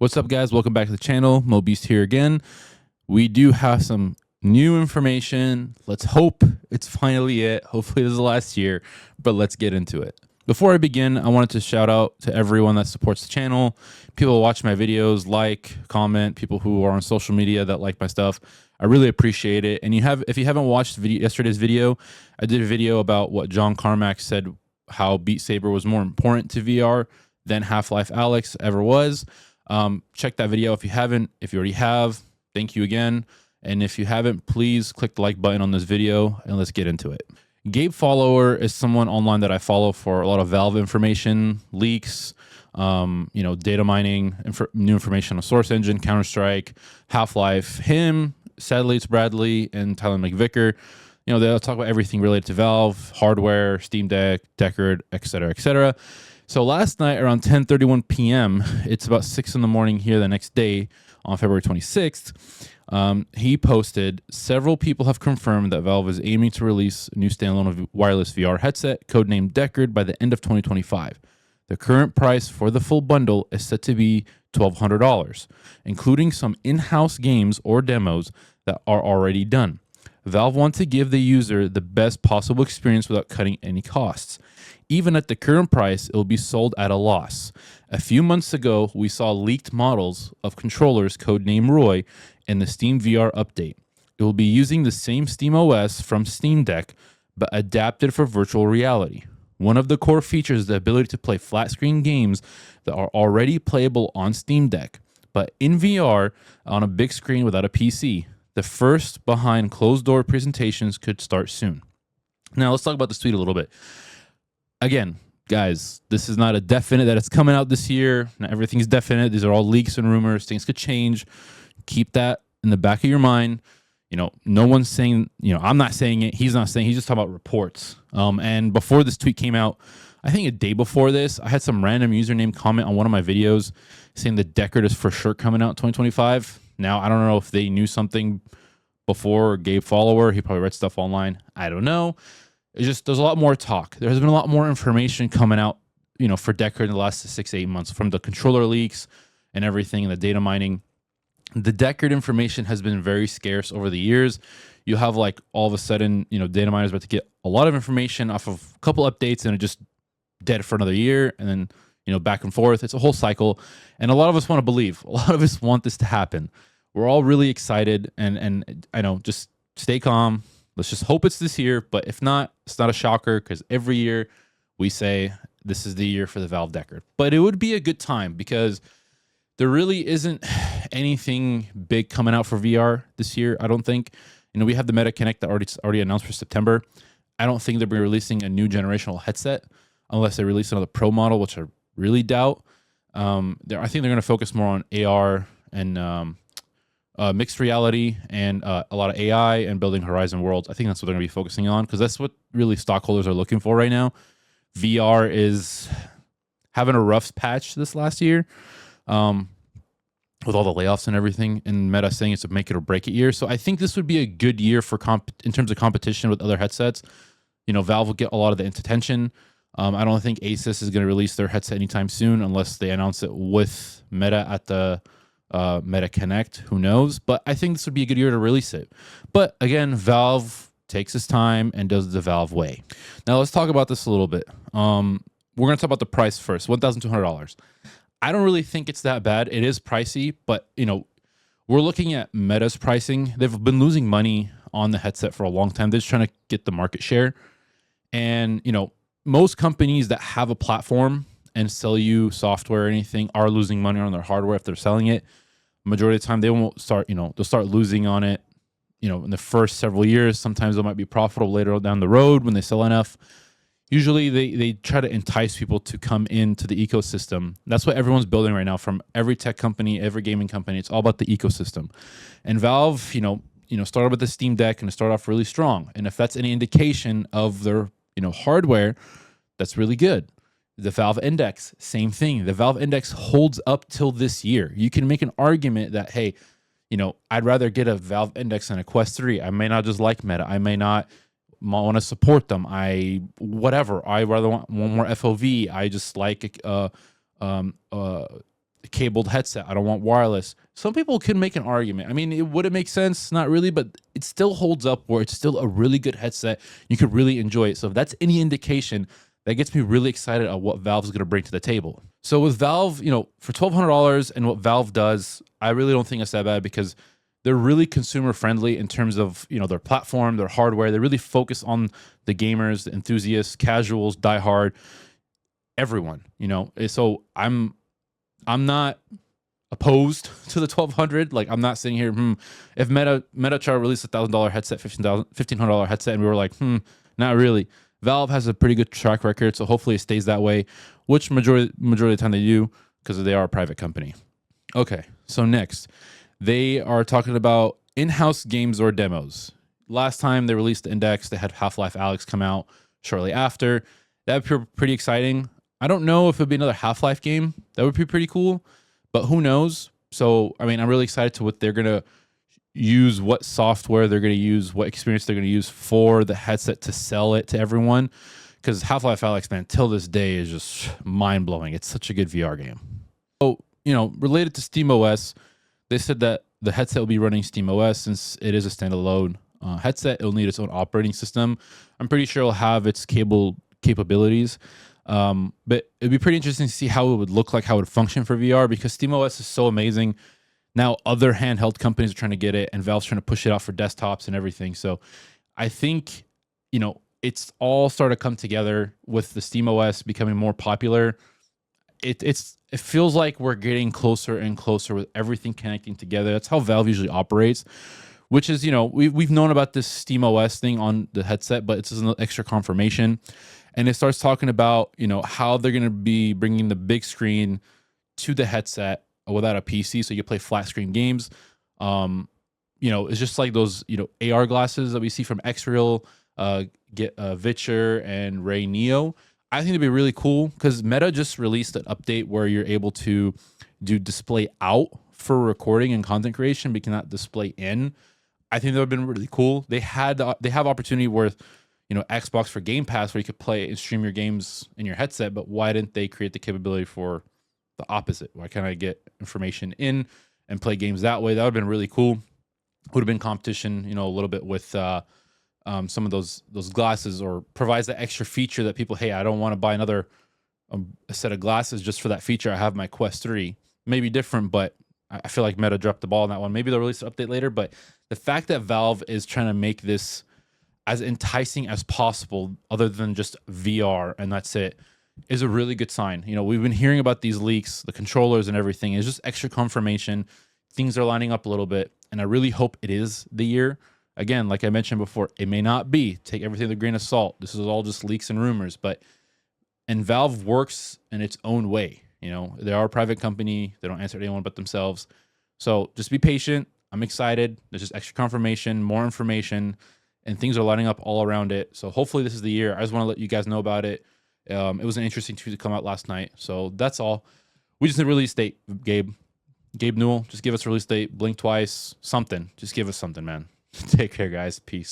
What's up, guys? Welcome back to the channel. Mo Beast here again. We do have some new information. Let's hope it's finally it. Hopefully this is the last year, but let's get into it. Before I begin, I wanted to shout out to everyone that supports the channel. People who watch my videos, like, comment, people who are on social media that like my stuff. I really appreciate it. And if you haven't watched yesterday's video, I did a video about what John Carmack said, how Beat Saber was more important to VR than Half-Life Alyx ever was. Check that video if you haven't. If you already have, thank you again. And if you haven't, please click the like button on this video and let's get into it. Gabe Follower is someone online that I follow for a lot of Valve information, leaks, data mining, new information on Source Engine, Counter-Strike, Half-Life. Him, sadly, it's Bradley and Tyler McVicker. They'll talk about everything related to Valve, hardware, Steam Deck, Deckard, etc., etc. So last night around 10:31 p.m., it's about 6 in the morning here the next day on February 26th, he posted, several people have confirmed that Valve is aiming to release a new standalone wireless VR headset, codenamed Deckard, by the end of 2025. The current price for the full bundle is set to be $1,200, including some in-house games or demos that are already done. Valve wants to give the user the best possible experience without cutting any costs. Even at the current price, it will be sold at a loss. A few months ago, we saw leaked models of controllers codenamed Roy in the Steam VR update. It will be using the same Steam OS from Steam Deck, but adapted for virtual reality. One of the core features is the ability to play flat-screen games that are already playable on Steam Deck, but in VR on a big screen without a PC. The first behind closed-door presentations could start soon. Now, let's talk about this tweet a little bit. Again, guys, this is not a definite that it's coming out this year. Not everything's definite. These are all leaks and rumors. Things could change. Keep that in the back of your mind. No one's saying, I'm not saying it. He's not saying. He's just talking about reports. And before this tweet came out, I think a day before this, I had some random username comment on one of my videos saying the Deckard is for sure coming out in 2025. Now, I don't know if they knew something before Gabe Follower. He probably read stuff online. I don't know. It's just, there's a lot more talk. There has been a lot more information coming out, for Deckard in the last 6 to 8 months, from the controller leaks and everything and the data mining. The Deckard information has been very scarce over the years. You have all of a sudden, data miners about to get a lot of information off of a couple updates and it just dead for another year. And then, back and forth. It's a whole cycle. And a lot of us want to believe. A lot of us want this to happen. We're all really excited. And I know, just stay calm. Let's just hope it's this year, but if not, it's not a shocker because every year we say this is the year for the Valve Deckard. But it would be a good time because there really isn't anything big coming out for VR this year, I don't think. We have the Meta Connect that already announced for September. I don't think they'll be releasing a new generational headset unless they release another Pro model, which I really doubt. I think they're going to focus more on AR and mixed reality and a lot of AI and building Horizon worlds. I think that's what they're going to be focusing on because that's what really stockholders are looking for right now. VR is having a rough patch this last year with all the layoffs and everything, and Meta saying it's a make it or break it year. So I think this would be a good year for in terms of competition with other headsets. Valve will get a lot of the attention. I don't think Asus is going to release their headset anytime soon unless they announce it with Meta at the Meta Connect. Who knows? But I think this would be a good year to release it. But again, Valve takes its time and does the Valve way. Now let's talk about this a little bit. We're going to talk about the price first. $1,200. I don't really think it's that bad. It is pricey, but we're looking at Meta's pricing. They've been losing money on the headset for a long time. They're just trying to get the market share. And most companies that have a platform and sell you software or anything are losing money on their hardware if they're selling it. Majority of the time they won't start, they'll start losing on it, in the first several years. Sometimes it might be profitable later down the road when they sell enough. Usually they try to entice people to come into the ecosystem. That's what everyone's building right now, from every tech company, every gaming company. It's all about the ecosystem. And Valve, started with the Steam Deck and it started off really strong. And if that's any indication of their, hardware, that's really good. The Valve Index, same thing. The Valve Index holds up till this year. You can make an argument that, hey, I'd rather get a Valve Index than a Quest 3. I may not just like Meta. I may not want to support them. I rather want more FOV. I just like cabled headset. I don't want wireless. Some people can make an argument. I mean, would it make sense? Not really, but it still holds up where it's still a really good headset. You could really enjoy it. So if that's any indication, that gets me really excited at what Valve is going to bring to the table. So with Valve, for $1,200 and what Valve does, I really don't think it's that bad because they're really consumer friendly in terms of, their platform, their hardware. They really focus on the gamers, the enthusiasts, casuals, diehard, everyone, So I'm not opposed to the 1,200. Like, I'm not sitting here, if MetaChart released $1,000 headset, $1,500 headset, and we were like, not really. Valve has a pretty good track record, so hopefully it stays that way, which majority of the time they do because they are a private company. Okay, so next, they are talking about in-house games or demos. Last time they released the Index, they had Half-Life Alyx come out shortly after. That would be pretty exciting. I don't know if it would be another Half-Life game. That would be pretty cool, but who knows? So, I mean, I'm really excited to what they're going to use, what software they're going to use, what experience they're going to use for the headset to sell it to everyone. Because Half-Life Alyx, man, till this day is just mind-blowing. It's such a good VR game. So, related to SteamOS, they said that the headset will be running SteamOS since it is a standalone headset. It'll need its own operating system. I'm pretty sure it'll have its cable capabilities. But it'd be pretty interesting to see how it would look like, how it would function for VR, because SteamOS is so amazing. Now other handheld companies are trying to get it, and Valve's trying to push it out for desktops and everything. So I think, it's all started to come together with the SteamOS becoming more popular. It feels like we're getting closer and closer with everything connecting together. That's how Valve usually operates, which is, we've known about this SteamOS thing on the headset, but it's just an extra confirmation. And it starts talking about, how they're going to be bringing the big screen to the headset without a PC, so you can play flat screen games. It's just like those, AR glasses that we see from Xreal, Vitcher, and Ray Neo. I think it'd be really cool because Meta just released an update where you're able to do display out for recording and content creation, but you cannot display in. I think that would have been really cool. They have opportunity where, Xbox for Game Pass, where you could play and stream your games in your headset, but why didn't they create the capability for the opposite? Why can't I get information in and play games that way? That would have been really cool. Would have been competition, a little bit with some of those glasses, or provides that extra feature that people, hey, I don't want to buy another a set of glasses just for that feature. I have my Quest 3. Maybe different, but I feel like Meta dropped the ball on that one. Maybe they'll release an update later, but the fact that Valve is trying to make this as enticing as possible, other than just VR and that's it, is a really good sign. We've been hearing about these leaks, the controllers and everything. It's just extra confirmation. Things are lining up a little bit, and I really hope it is the year. Again, like I mentioned before, it may not be. Take everything with a grain of salt. This is all just leaks and rumors, and Valve works in its own way. They are a private company. They don't answer to anyone but themselves. So just be patient. I'm excited. There's just extra confirmation, more information, and things are lining up all around it. So hopefully this is the year. I just want to let you guys know about it. It was an interesting tweet to come out last night. So that's all. We just need a release date, Gabe Newell. Just give us a release date. Blink twice. Something. Just give us something, man. Take care, guys. Peace.